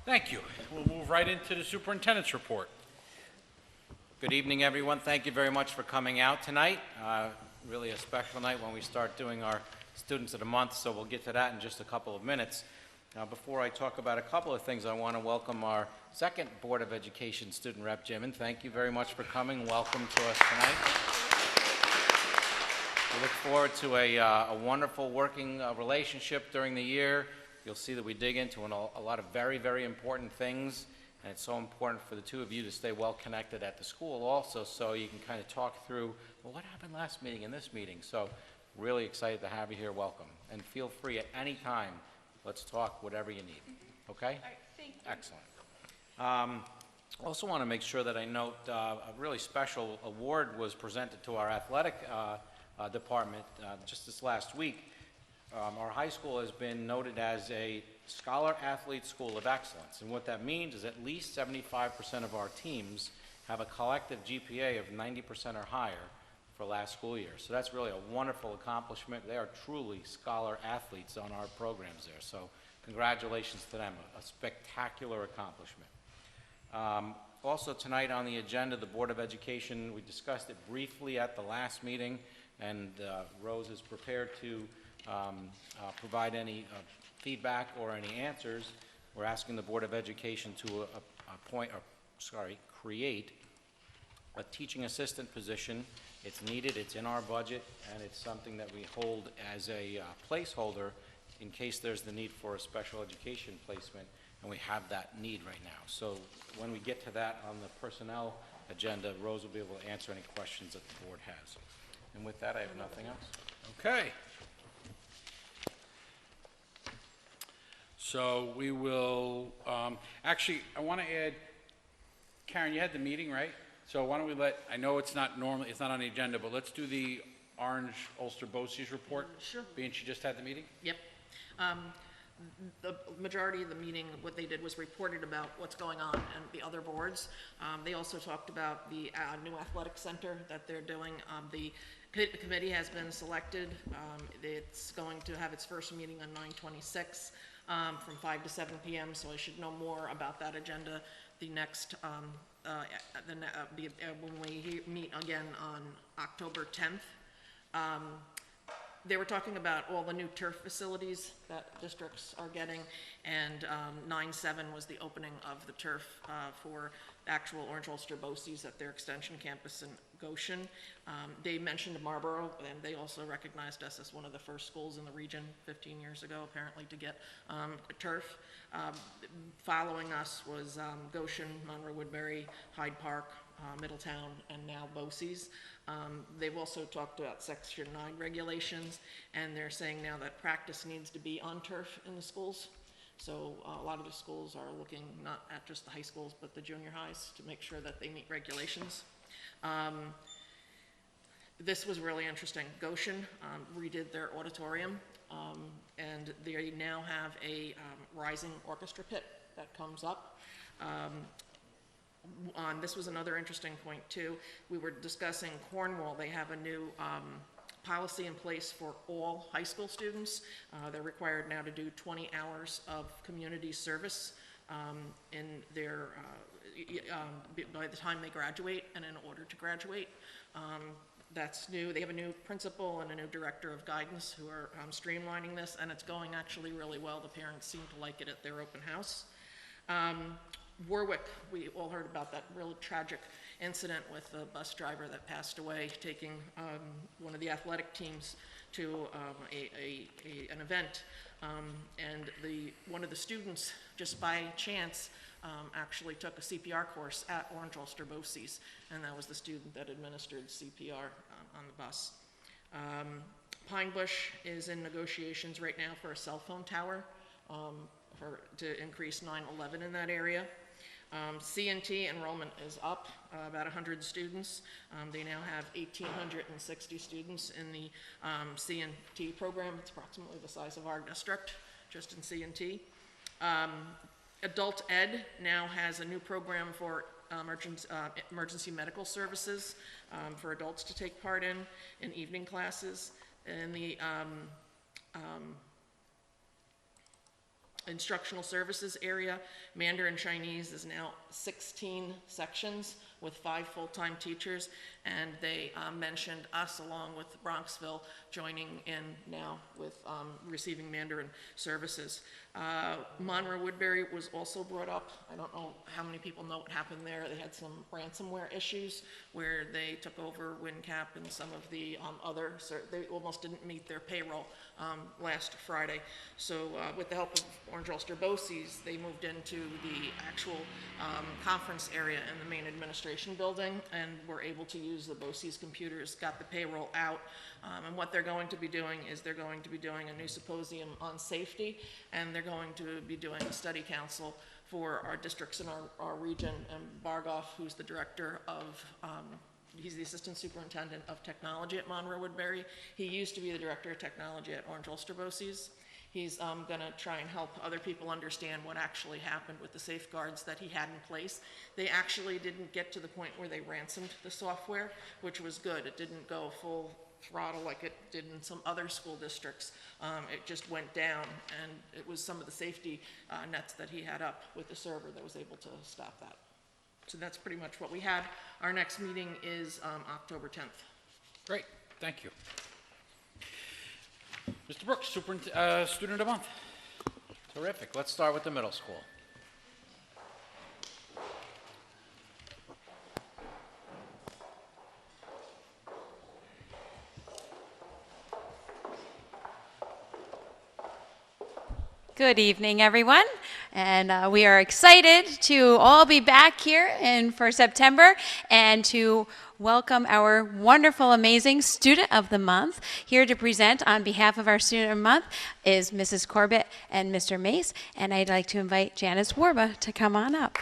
Thank you. We'll move right into the superintendent's report. Good evening, everyone. Thank you very much for coming out tonight. Really a special night when we start doing our Students of the Month, so we'll get to that in just a couple of minutes. Before I talk about a couple of things, I want to welcome our second Board of Education student rep, Jim, and thank you very much for coming. Welcome to us tonight. We look forward to a wonderful working relationship during the year. You'll see that we dig into a lot of very, very important things, and it's so important for the two of you to stay well connected at the school also, so you can kind of talk through, well, what happened last meeting and this meeting? So really excited to have you here. Welcome. And feel free at any time. Let's talk whatever you need. Okay? All right, thank you. Excellent. Also want to make sure that I note a really special award was presented to our athletic department just this last week. Our high school has been noted as a Scholar Athlete School of Excellence, and what that means is at least 75% of our teams have a collective GPA of 90% or higher for last school year. So that's really a wonderful accomplishment. They are truly scholar athletes on our programs there, so congratulations to them, a spectacular accomplishment. Also tonight on the agenda, the Board of Education, we discussed it briefly at the last meeting, and Rose is prepared to provide any feedback or any answers. We're asking the Board of Education to create a teaching assistant position. It's needed, it's in our budget, and it's something that we hold as a placeholder in case there's the need for a special education placement, and we have that need right now. So when we get to that on the personnel agenda, Rose will be able to answer any questions that the board has. And with that, I have nothing else. Okay. So we will, actually, I want to add, Karen, you had the meeting, right? So why don't we I know it's not normally, it's not on the agenda, but let's do the Orange Ulster BOCES report. Sure. Being she just had the meeting? Yep. The majority of the meeting, what they did was reported about what's going on and the other boards. They also talked about the new athletic center that they're doing. The committee has been selected. It's going to have its first meeting on 9/26 from 5 to 7 p.m. So I should know more about that agenda the next when we meet again on October 10th. They were talking about all the new turf facilities that districts are getting, and 9/7 was the opening of the turf for actual Orange Ulster BOCES at their extension campus in Goshen. They mentioned Marlborough, and they also recognized us as one of the first schools in the region 15 years ago, apparently, to get turf. Following us was Goshen, Monroe Woodbury, Hyde Park, Middletown, and now BOCES. They've also talked about Section 9 regulations, and they're saying now that practice needs to be on turf in the schools. So a lot of the schools are looking not at just the high schools, but the junior highs to make sure that they meet regulations. This was really interesting. Goshen redid their auditorium, and they now have a rising orchestra pit that comes up. This was another interesting point too. We were discussing Cornwall. They have a new policy in place for all high school students. They're required now to do 20 hours of community service in their by the time they graduate and in order to graduate. That's new. They have a new principal and a new director of guidance who are streamlining this, and it's going actually really well. The parents seem to like it at their open house. Warwick, we all heard about that really tragic incident with the bus driver that passed away, taking one of the athletic teams to an event, and one of the students, just by chance, actually took a CPR course at Orange Ulster BOCES, and that was the student that administered CPR on the bus. Pine Bush is in negotiations right now for a cell phone tower to increase 911 in that area. C&T enrollment is up about 100 students. They now have 1,860 students in the C&T program. It's approximately the size of our district, just in C&T. Adult Ed now has a new program for emergency medical services for adults to take part in evening classes. And the instructional services area. Mandarin Chinese is now 16 sections with 5 full-time teachers, and they mentioned us along with Bronxville joining in now with receiving Mandarin services. Monroe Woodbury was also brought up. I don't know how many people know what happened there. They had some ransomware issues where they took over WinCap and some of the they almost didn't meet their payroll last Friday. So with the help of Orange Ulster BOCES, they moved into the actual conference area in the main administration building and were able to use the BOCES computers, got the payroll out. And what they're going to be doing is they're going to be doing a new symposium on safety, and they're going to be doing a study council for our districts in our region. And Bargoff, who's the director of, he's the assistant superintendent of technology at Monroe Woodbury. He used to be the director of technology at Orange Ulster BOCES. He's going to try and help other people understand what actually happened with the safeguards that he had in place. They actually didn't get to the point where they ransomed the software, which was good. It didn't go full throttle like it did in some other school districts. It just went down, and it was some of the safety nets that he had up with the server that was able to stop that. So that's pretty much what we had. Our next meeting is October 10th. Great, thank you. Mr. Brooks, Student of the Month. Terrific. Let's start with the middle school. Good evening, everyone. And we are excited to all be back here for September and to welcome our wonderful, amazing Student of the Month. Here to present on behalf of our Student of the Month is Mrs. Corbett and Mr. Mace. And I'd like to invite Janice Warba to come on up.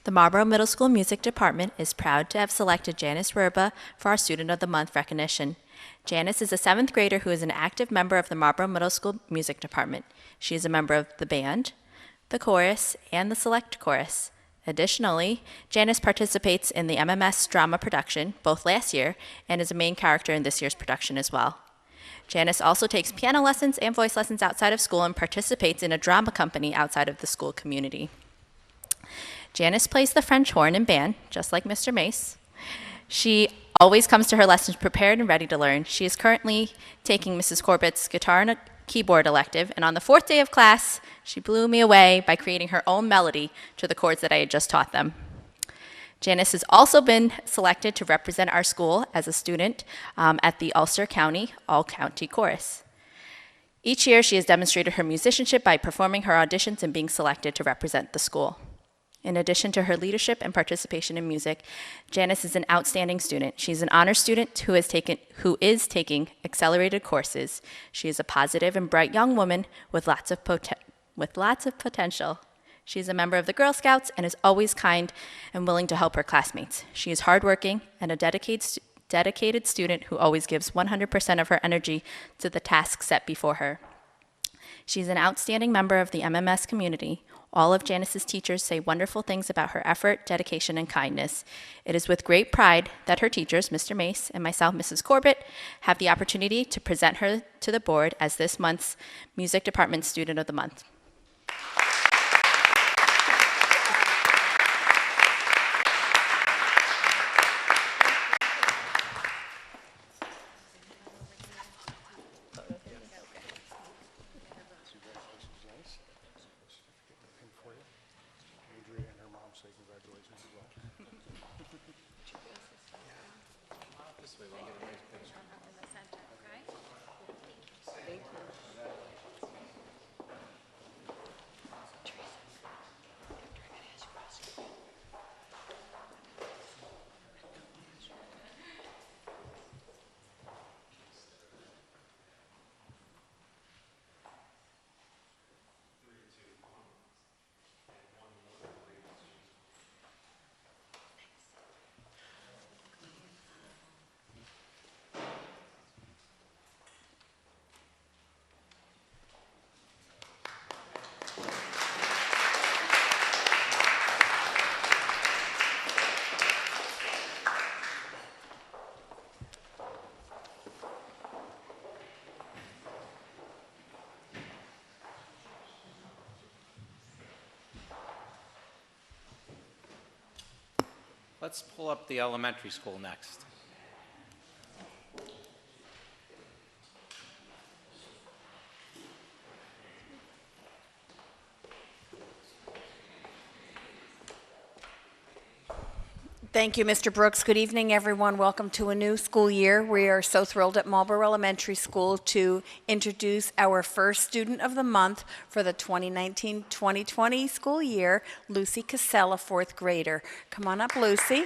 The Marlborough Middle School Music Department is proud to have selected Janice Werba for our Student of the Month recognition. Janice is a 7th grader who is an active member of the Marlborough Middle School Music Department. She is a member of the band, the chorus, and the select chorus. Additionally, Janice participates in the MMS drama production, both last year, and is a main character in this year's production as well. Janice also takes piano lessons and voice lessons outside of school and participates in a drama company outside of the school community. Janice plays the French horn and band, just like Mr. Mace. She always comes to her lessons prepared and ready to learn. She is currently taking Mrs. Corbett's guitar and a keyboard elective, and on the 4th day of class, she blew me away by creating her own melody to the chords that I had just taught them. Janice has also been selected to represent our school as a student at the Ulster County All-County Chorus. Each year, she has demonstrated her musicianship by performing her auditions and being selected to represent the school. In addition to her leadership and participation in music, Janice is an outstanding student. She's an honor student who is taking accelerated courses. She is a positive and bright young woman with lots of potential. She is a member of the Girl Scouts and is always kind and willing to help her classmates. She is hardworking and a dedicated student who always gives 100% of her energy to the tasks set before her. She's an outstanding member of the MMS community. All of Janice's teachers say wonderful things about her effort, dedication, and kindness. It is with great pride that her teachers, Mr. Mace and myself, Mrs. Corbett, have the opportunity to present her to the board as this month's Music Department Student of the Month. Let's pull up the elementary school next. Thank you, Mr. Brooks. Good evening, everyone. Welcome to a new school year. We are so thrilled at Marlborough Elementary School to introduce our first student of the month for the 2019-2020 school year, Lucy Casella, fourth grader. Come on up, Lucy.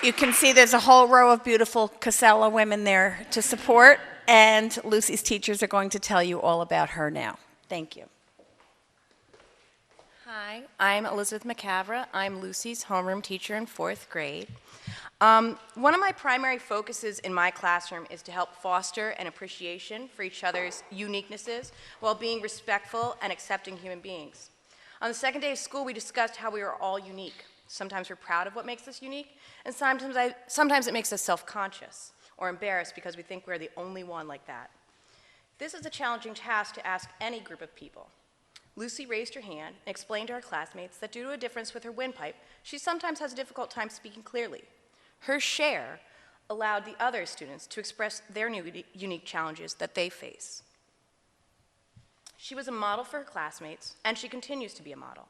You can see there's a whole row of beautiful Casella women there to support, and Lucy's teachers are going to tell you all about her now. Thank you. Hi, I'm Elizabeth McCavra. I'm Lucy's homeroom teacher in fourth grade. One of my primary focuses in my classroom is to help foster an appreciation for each other's uniquenesses while being respectful and accepting human beings. On the second day of school, we discussed how we are all unique. Sometimes we're proud of what makes us unique, and sometimes it makes us self-conscious or embarrassed because we think we're the only one like that. This is a challenging task to ask any group of people. Lucy raised her hand and explained to her classmates that due to a difference with her windpipe, she sometimes has a difficult time speaking clearly. Her share allowed the other students to express their unique challenges that they face. She was a model for her classmates, and she continues to be a model.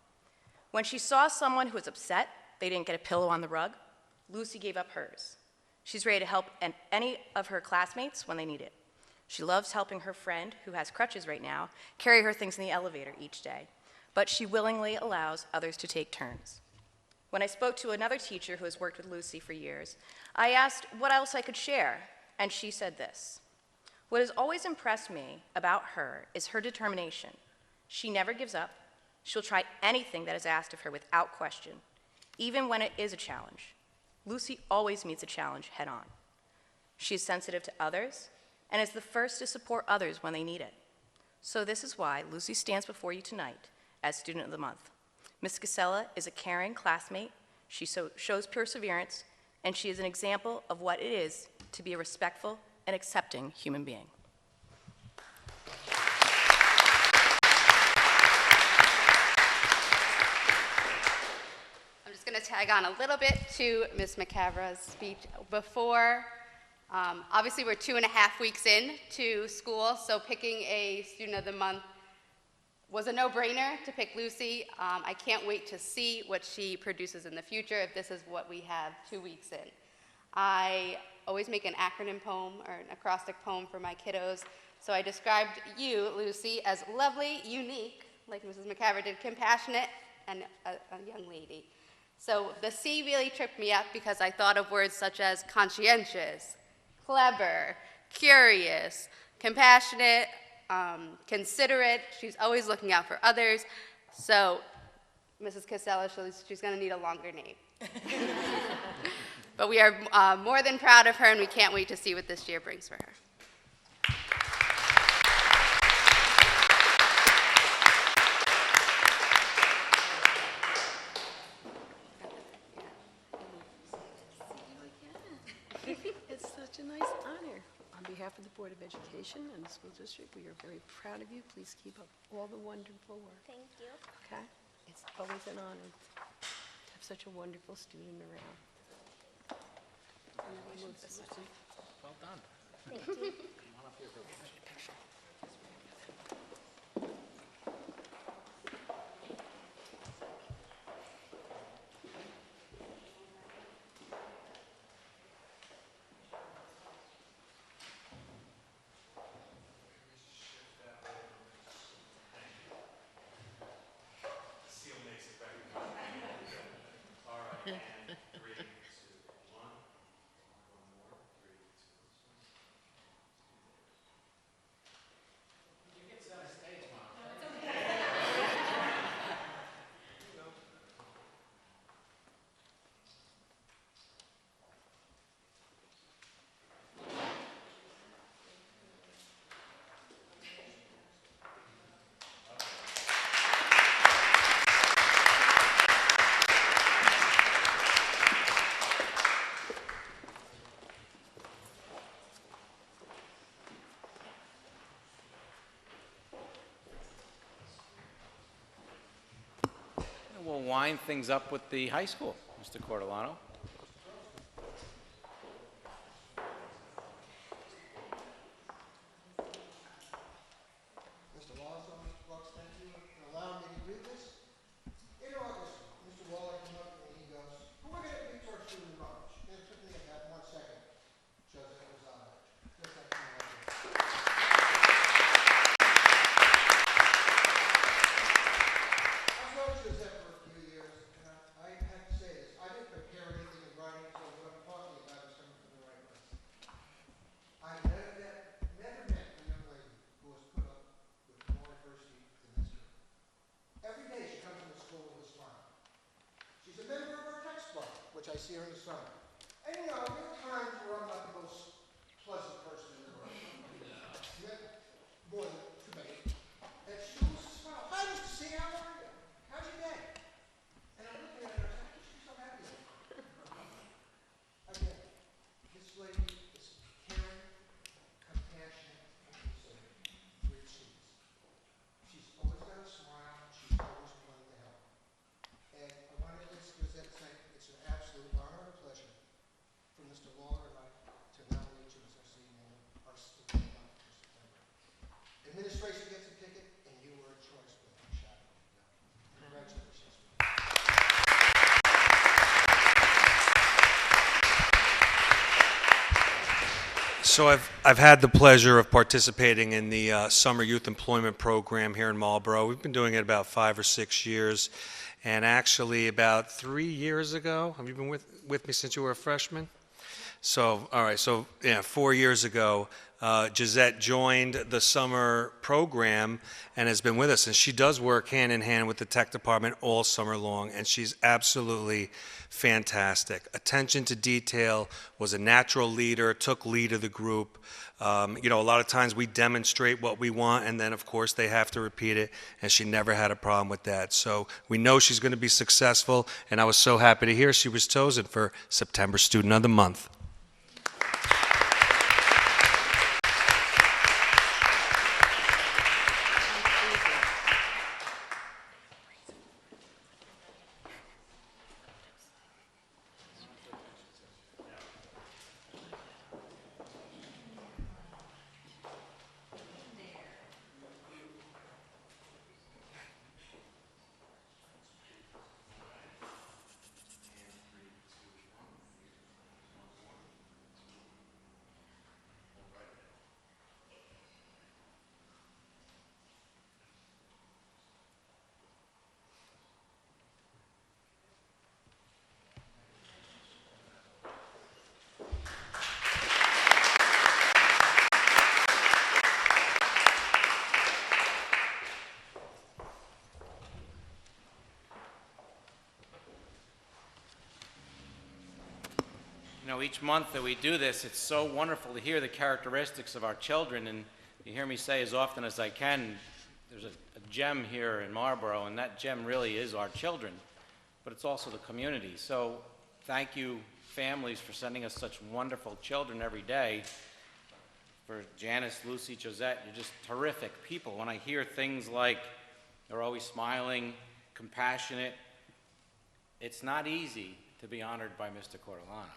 When she saw someone who was upset they didn't get a pillow on the rug, Lucy gave up hers. She's ready to help any of her classmates when they need it. She loves helping her friend, who has crutches right now, carry her things in the elevator each day, but she willingly allows others to take turns. When I spoke to another teacher who has worked with Lucy for years, I asked what else I could share, and she said this: "What has always impressed me about her is her determination. She never gives up. She'll try anything that is asked of her without question, even when it is a challenge. Lucy always meets a challenge head on. She is sensitive to others and is the first to support others when they need it. So this is why Lucy stands before you tonight as Student of the Month. Ms. Casella is a caring classmate, she shows perseverance, and she is an example of what it is to be a respectful and accepting human being." I'm just going to tag on a little bit to Ms. McCavra's speech before. Obviously, we're 2.5 weeks in to school, so picking a Student of the Month was a no-brainer to pick Lucy. I can't wait to see what she produces in the future if this is what we have 2 weeks in. I always make an acronym poem or an acrostic poem for my kiddos, so I described you, Lucy, as lovely, unique, like Mrs. McCavra did, compassionate, and a young lady. So the C really tripped me up because I thought of words such as conscientious, clever, curious, compassionate, considerate. She's always looking out for others. So Mrs. Casella, she's going to need a longer name. But we are more than proud of her, and we can't wait to see what this year brings for her. It's such a nice honor. On behalf of the Board of Education and the school district, we are very proud of you. Please keep up all the wonderful work. Thank you. Okay? It's always an honor to have such a wonderful student around. Well done. Thank you. line things up with the high school, Mr. Cortolano. Mr. Lazo, Mr. Brooks, thank you for allowing me to do this. In August, Mr. Waller came up to me and he goes, "Who are we going to be for our student lunch?" And it took me about 1 second. Joseph was on it. Just like me. I've known Joseph for a few years, and I have to say this. I didn't prepare anything in writing, so what I'm talking about is coming from the right place. I've never met a young lady who has put up with more adversity than this girl. Every day she comes into school with a smile. She's a member of our text club, which I see her in the summer. And you know, there are times where I'm not the most pleasant person in the world. More than too many. And she always smiles. "Hi, Mr. C, how are you? How's your day?" And I'm looking at her, I think she's so happy. Again, this lady is caring, compassionate, and considerate. Great students. She's always got a smile. She's always willing to help. And I want to just say it's an absolute honor and pleasure for Mr. Waller and I to nominate you as our senior our student for September. Administration gets a ticket, and you were a choice with a shadow. Congratulations. So I've had the pleasure of participating in the Summer Youth Employment Program here in Marlboro. We've been doing it about 5 or 6 years, and actually about 3 years ago, have you been with me since you were a freshman? So, all right, so yeah, 4 years ago, Gisette joined the summer program and has been with us. And she does work hand in hand with the tech department all summer long, and she's absolutely fantastic. Attention to detail, was a natural leader, took lead of the group. You know, a lot of times we demonstrate what we want, and then, of course, they have to repeat it, and she never had a problem with that. So we know she's going to be successful, and I was so happy to hear she was chosen for September Student of the Month. You know, each month that we do this, it's so wonderful to hear the characteristics of our children, and you hear me say as often as I can, there's a gem here in Marlboro, and that gem really is our children, but it's also the community. So thank you, families, for sending us such wonderful children every day. For Janice, Lucy, Josette, you're just terrific people. When I hear things like they're always smiling, compassionate, it's not easy to be honored by Mr. Cortolano.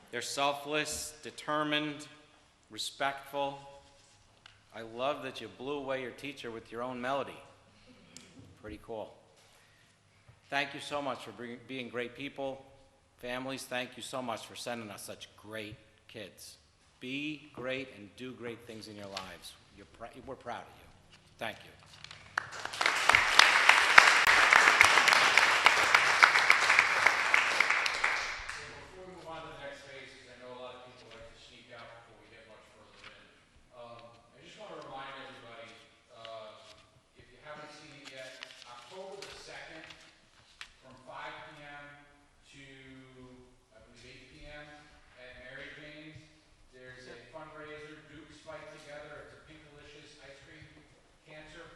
They're selfless, determined, respectful. I love that you blew away your teacher with your own melody. Pretty cool. Thank you so much for being great people. Families, thank you so much for sending us such great kids. Be great and do great things in your lives. We're proud of you. Thank you. Fundraiser, Duke's Fight Together. It's a Pink Delicious ice cream cancer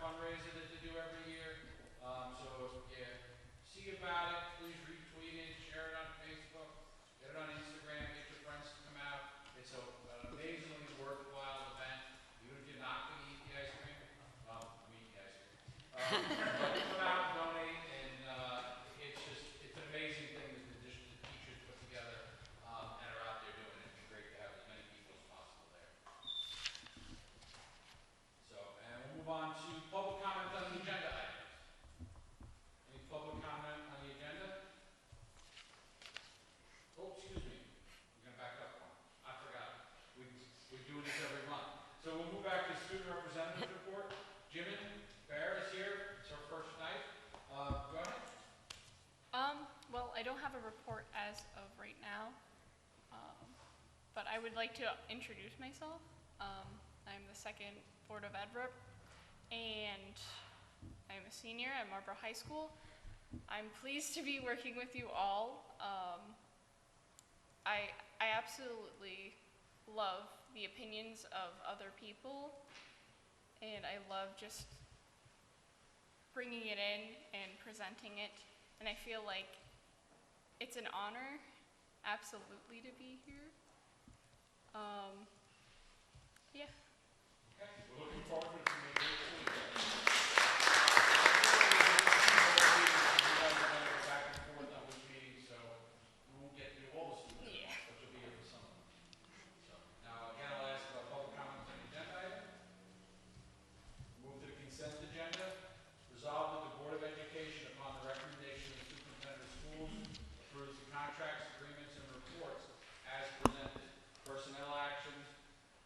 I would like to introduce myself. I'm the second Board of Ed rep, and I'm a senior at Marlboro High School. I'm pleased to be working with you all. I absolutely love the opinions of other people, and I love just bringing it in and presenting it, and I feel like it's an honor, absolutely, to be here. Yeah. We're looking forward to it. It's gonna be a great school year. Back and forth on which meeting, so we won't get to all the students, Yeah. but you'll be here for some of them. So, now, again, I'll ask about public comments on the agenda item. Move to the consent agenda. Resolved that the Board of Education, upon the recommendation of the superintendent of schools, approves the contracts, agreements, and reports as presented. Personnel actions,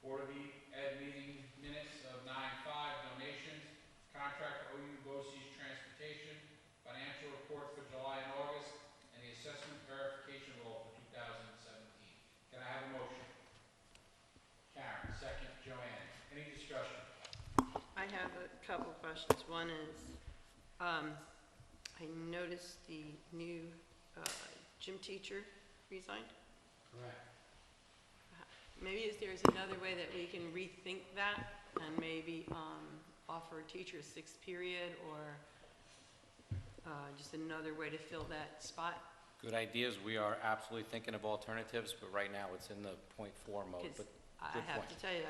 Board of Ed meeting minutes of 9/5, donations, contract for OU BOCES transportation, financial report for July and August, and the assessment verification roll for 2017. Can I have a motion? Karen, second. Joanne. Any discussion? I have a couple of questions. One is, I noticed the new gym teacher resigned. Correct. Maybe there's another way that we can rethink that and maybe offer a teacher a sixth period or just another way to fill that spot. Good ideas. We are absolutely thinking of alternatives, but right now it's in the .4 mode, 'Cause but I good have point. to tell you,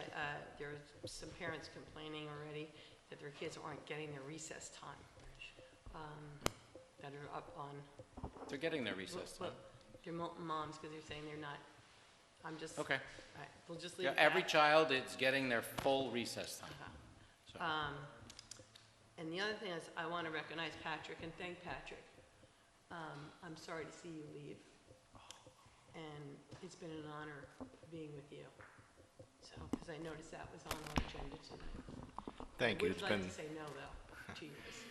there's some parents complaining already that their kids aren't getting their recess time, that are up on. They're getting their recess time. Their moms, because they're saying they're not, I'm just. Okay. All right, we'll just leave Yeah, it at every that. child is getting their full recess time. So, And the other thing is, I want to recognize Patrick and thank Patrick. I'm sorry to see you leave. And it's been an honor being with you. So, because I noticed that was on our agenda tonight. Thank you. I would like to say no, though, to yours.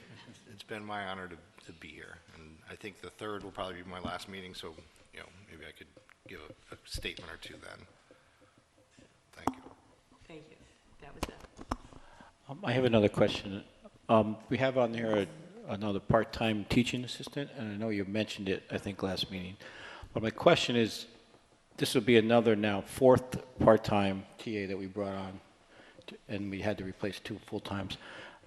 It's been my honor to be here, and I think the third will probably be my last meeting, so, you know, maybe I could give a statement or two then. Thank you. Thank you. That was that. I have another question. We have on there another part-time teaching assistant, and I know you mentioned it, I think, last meeting. But my question is, this will be another now fourth part-time TA that we brought on, and we had to replace 2 full-times.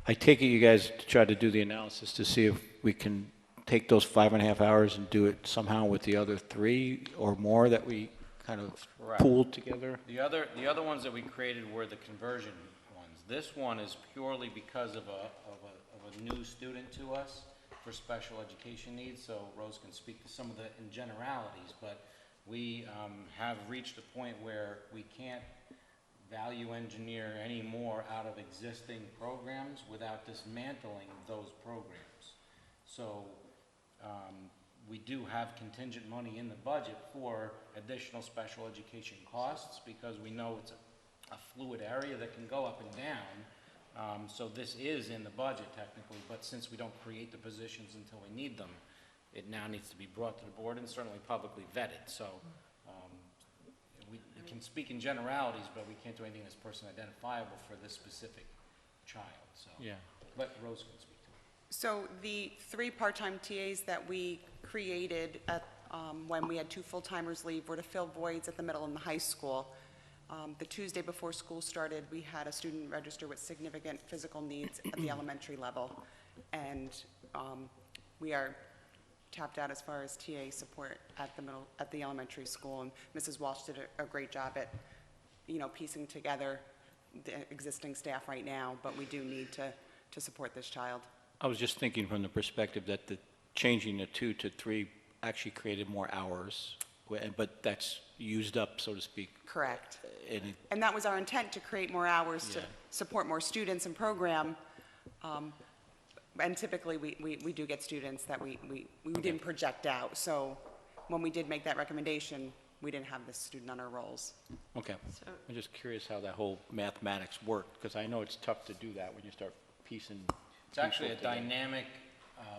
I take it you guys try to do the analysis to see if we can take those 5.5 hours and do it somehow with the other 3 or more that we kind of Correct. pooled together? The other ones that we created were the conversion ones. This one is purely because of a new student to us for special education needs, so Rose can speak to some of the in generalities, but we have reached a point where we can't value engineer any more out of existing programs without dismantling those programs. So we do have contingent money in the budget for additional special education costs because we know it's a fluid area that can go up and down. So this is in the budget technically, but since we don't create the positions until we need them, it now needs to be brought to the board and certainly publicly vetted. So we can speak in generalities, but we can't do anything that's person identifiable for this specific child. So Yeah. let Rose can speak to it. So the 3 part-time TAs that we created at, when we had 2 full-timers leave were to fill voids at the middle and the high school. The Tuesday before school started, we had a student register with significant physical needs at the elementary level, and we are tapped out as far as TA support at the elementary school, and Mrs. Walsh did a great job at, piecing together the existing staff right now, but we do need to support this child. I was just thinking from the perspective that the changing the 2 to 3 actually created more hours, but that's used up, so to speak. Correct. And And that was our intent, to create more hours to Yeah. support more students and program. And typically, we do get students that we didn't project out. So when we did make that recommendation, we didn't have this student on our rolls. Okay. So- I'm just curious how that whole mathematics worked, because I know it's tough to do that when you start piecing. It's actually a people together. dynamic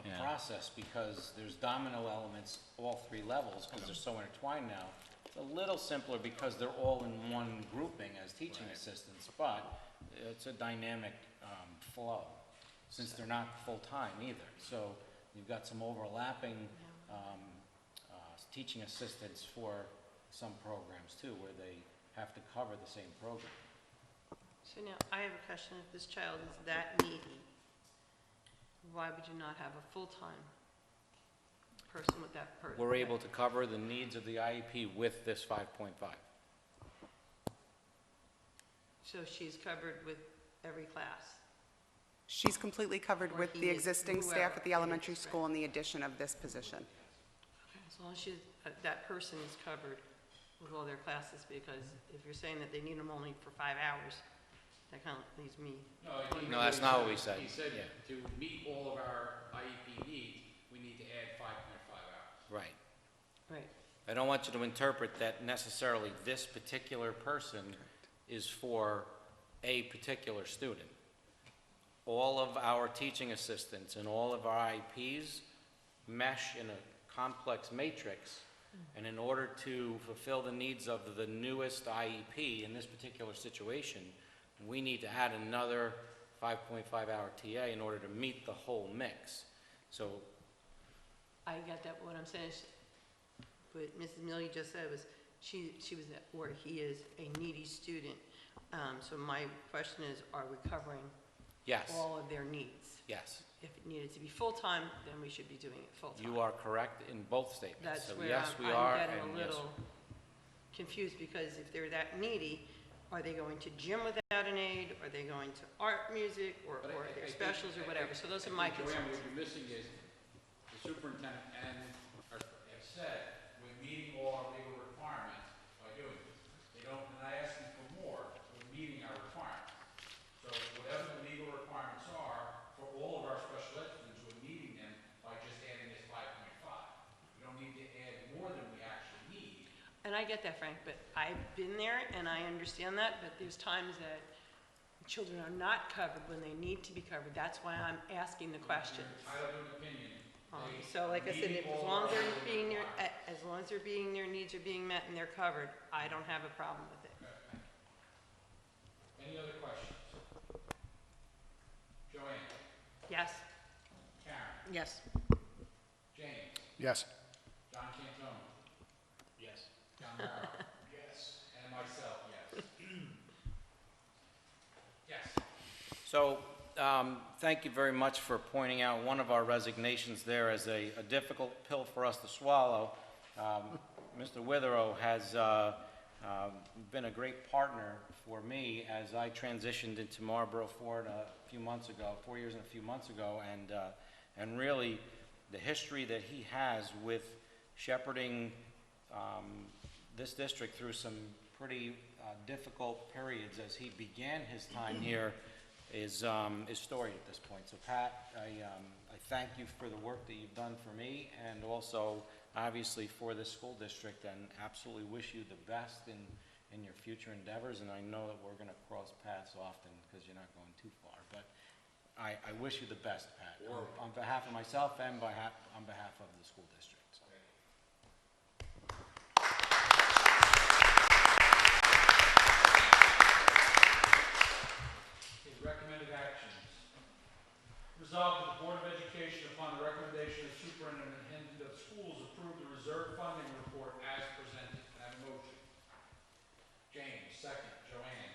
Yeah. process because there's domino elements all 3 levels because they're so intertwined now. It's a little simpler because they're all in one grouping as teaching assistants, but it's a dynamic flow, since they're not full-time either. So you've got some overlapping teaching assistants for some programs too, where they have to cover the same program. So now, I have a question. If this child is that needy, why would you not have a full-time person with that person? We're able to cover the needs of the IEP with this 5.5. So she's covered with every class? She's completely covered Or with he the is, existing staff whoever at the it elementary is, right. school and the addition of this position. As long as that person is covered with all their classes, because if you're saying that they need them only for 5 hours, that kind of leaves me. No, that's not what we said. He said Yeah. to meet all of our IEP needs, we need to add 5.5 hours. Right. Right. I don't want you to interpret that necessarily this particular person is for a particular student. All of our teaching assistants and all of our IEPs mesh in a complex matrix, and in order to fulfill the needs of the newest IEP in this particular situation, we need to add another 5.5-hour TA in order to meet the whole mix. So I got that, but what I'm saying is, what Mrs. Millie just said was, she was, or he is a needy student. So my question is, are we covering yes, all of their needs? yes, If it needed to be full-time, then we should be doing it full-time. you are correct in both statements. That's So where yes, we I'm are, getting and a yes. little confused, because if they're that needy, are they going to gym without an aid? Are they going to art, music, or But their I think- specials or whatever? So those are my Joanne, concerns. what you're missing is, the superintendent and have said, we're meeting all our legal requirements by doing this. They don't, and I asked them for more, we're meeting our requirements. So whatever the legal requirements are, for all of our special ed students, we're meeting them by just adding this 5.5. We don't need to add more than we actually need. And I get that, Frank, but I've been there and I understand that, but there's times that children are not covered when they need to be covered. That's why I'm asking the questions. You're entitled to an opinion. So like I said, as long as they're being their, as long as their needs are being met and they're covered, I don't have a problem with it. Any other questions? Joanne? Yes? Karen? Yes. James? Yes. John Cantone? Yes. John Barrow? Yes. And myself, yes. Yes. So, thank you very much for pointing out one of our resignations there as a difficult pill for us to swallow. Mr. Witherow has been a great partner for me as I transitioned into Marlboro Ford a few months ago, 4 years and a few months ago, and really the history that he has with shepherding this district through some pretty difficult periods as he began his time here is storied at this point. So Pat, I thank you for the work that you've done for me and also obviously for this school district, and absolutely wish you the best in your future endeavors. And I know that we're going to cross paths often because you're not going too far, but I wish you the best, Pat, on behalf of myself and on behalf of the school district. So. Recommended actions. Resolved that the Board of Education, upon the recommendation of Superintendent of Schools, approve the reserve funding report as presented. Can I have a motion? James, second. Joanne.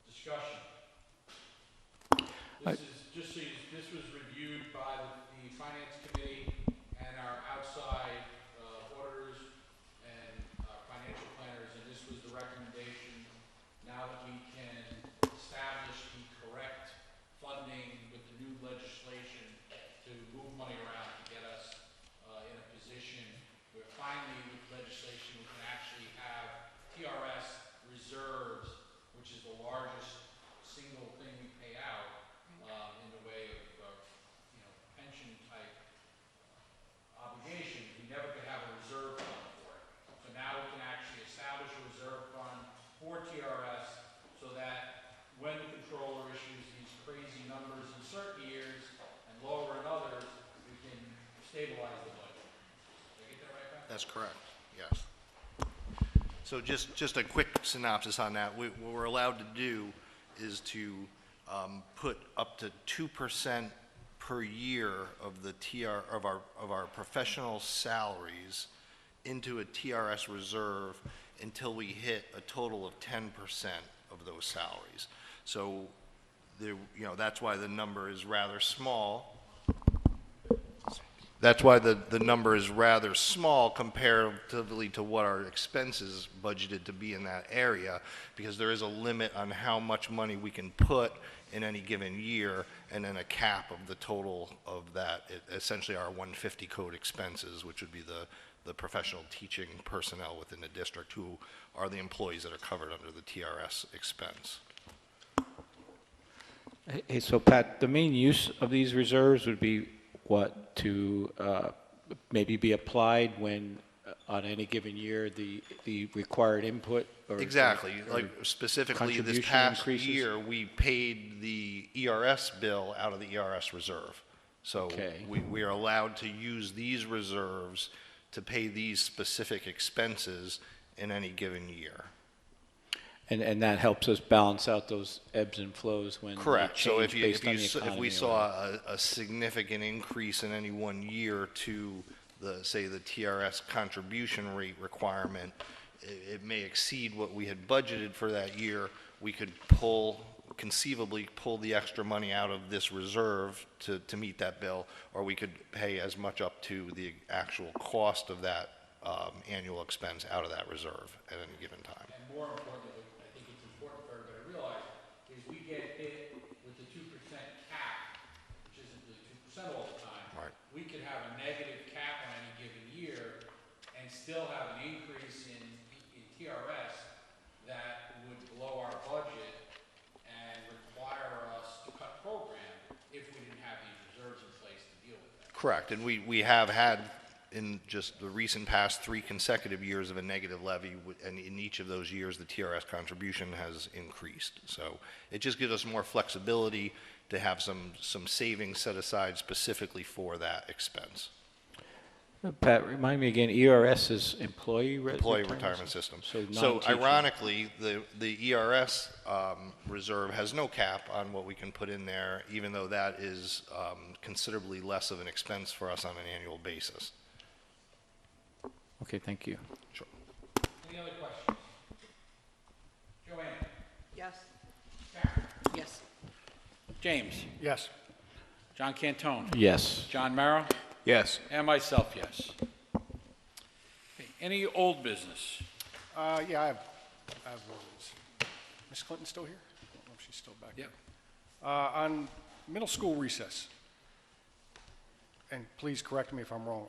Discussion. This is, just so you, this was reviewed by the Finance Committee and our outside auditors and financial planners, and this was the recommendation. Now that we can establish the correct funding with the new legislation to move money around to get us in a position where finally with legislation we can actually have TRS reserves, which is the largest single thing we pay out in the way of pension type obligations. We never could have a reserve fund for it. So now we can actually establish a reserve fund for TRS so that when the controller issues these crazy numbers in certain years and lower in others, we can stabilize the budget. Did I get that right, Pat? That's correct, yes. So just a quick synopsis on that. What we're allowed to do is to put up to 2% per year of the of our professional salaries into a TRS reserve until we hit a total of 10% of those salaries. So that's why the number is rather small. That's why the number is rather small comparatively to what our expenses budgeted to be in that area, because there is a limit on how much money we can put in any given year, and then a cap of the total of that, essentially our 150 code expenses, which would be the professional teaching personnel within the district who are the employees that are covered under the TRS expense. Hey, so Pat, the main use of these reserves would be what, to maybe be applied when on any given year the required input or Exactly. or Like specifically this contribution past increases? year, we paid the ERS bill out of the ERS reserve. So Okay. we are allowed to use these reserves to pay these specific expenses in any given year. And that helps us balance out those ebbs and flows when they Correct. So change based on the if economy we or saw a significant increase in any one year to say the TRS contribution rate requirement, it may exceed what we had budgeted for that year. We could conceivably pull the extra money out of this reserve to meet that bill, or we could pay as much up to the actual cost of that annual expense out of that reserve at any given time. And more importantly, I think it's important for everybody to realize, is we get hit with the 2% cap, which isn't really 2% all the time. Right. We could have a negative cap on any given year and still have an increase in TRS that would blow our budget and require us to cut program if we didn't have these reserves in place to deal with that. Correct, and we have had in just the recent past 3 consecutive years of a negative levy, and in each of those years the TRS contribution has increased. So it just gives us more flexibility to have some savings set aside specifically for that expense. Pat, remind me again, ERS is Employee Retirement System. So So non-teaching. ironically, the ERS reserve has no cap on what we can put in there, even though that is considerably less of an expense for us on an annual basis. Okay, thank you. Sure. Any other questions? Joanne? Yes. Karen? Yes. James? Yes. John Cantone? Yes. John Merrill? Yes. And myself, yes. Okay, any old business? Yeah, I have words. Ms. Clinton still here? I don't know if she's still back. Yep. On middle school recess, and please correct me if I'm wrong,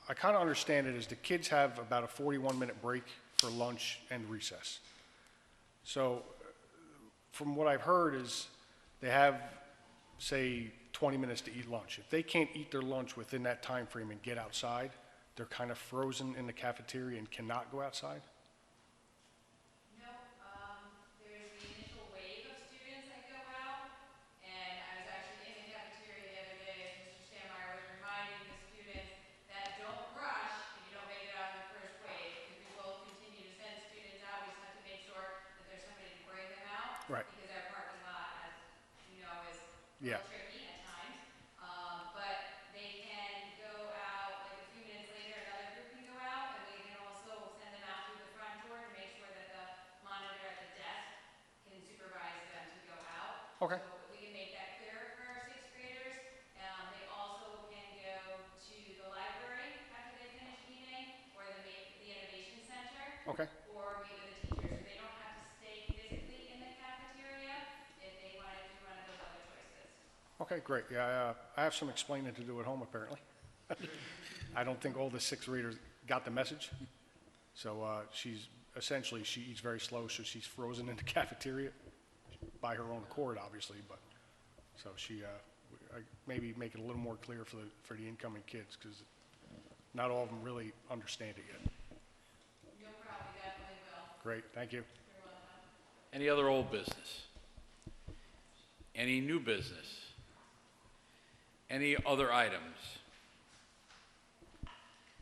I kind of understand it as the kids have about a 41-minute break for lunch and recess. So from what I've heard is they have, say, 20 minutes to eat lunch. If they can't eat their lunch within that time frame and get outside, they're kind of frozen in the cafeteria and cannot go outside? No, there's the initial wave of students that go out, and I was actually in the cafeteria the other day as Mr. Stammeier was reminding the students that don't rush if you don't make it out in the first wave, because we will continue to send students out. We just have to make sure that there's somebody to bring them out. Right. Because our parking lot, as you know, is a Yeah. little tricky at times. But they can go out, like a few minutes later, another group can go out, and we can also send them out through the front door to make sure that the monitor at the desk can supervise them to go out. Okay. So we can make that clearer for our sixth graders. They also can go to the library after they finish eating, or the Innovation Center. Okay. Or meet with the teachers. They don't have to stay physically in the cafeteria if they want to do one of those other choices. Okay, great. Yeah, I have some explaining to do at home, apparently. I don't think all the sixth graders got the message. So she eats very slow, so she's frozen in the cafeteria by her own accord, obviously. But so maybe make it a little more clear for the incoming kids, because not all of them really understand it yet. No problem, we definitely will. Great, thank you. You're welcome. Any other old business? Any new business? Any other items?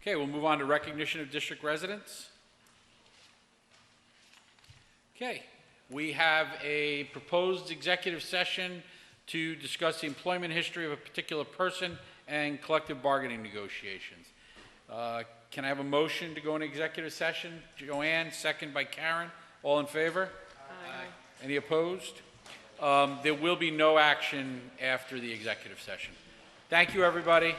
Okay, we'll move on to recognition of district residents. Okay, we have a proposed executive session to discuss the employment history of a particular person and collective bargaining negotiations. Can I have a motion to go into executive session? Joanne, second by Karen. All in favor? Aye. Any opposed? There will be no action after the executive session. Thank you, everybody.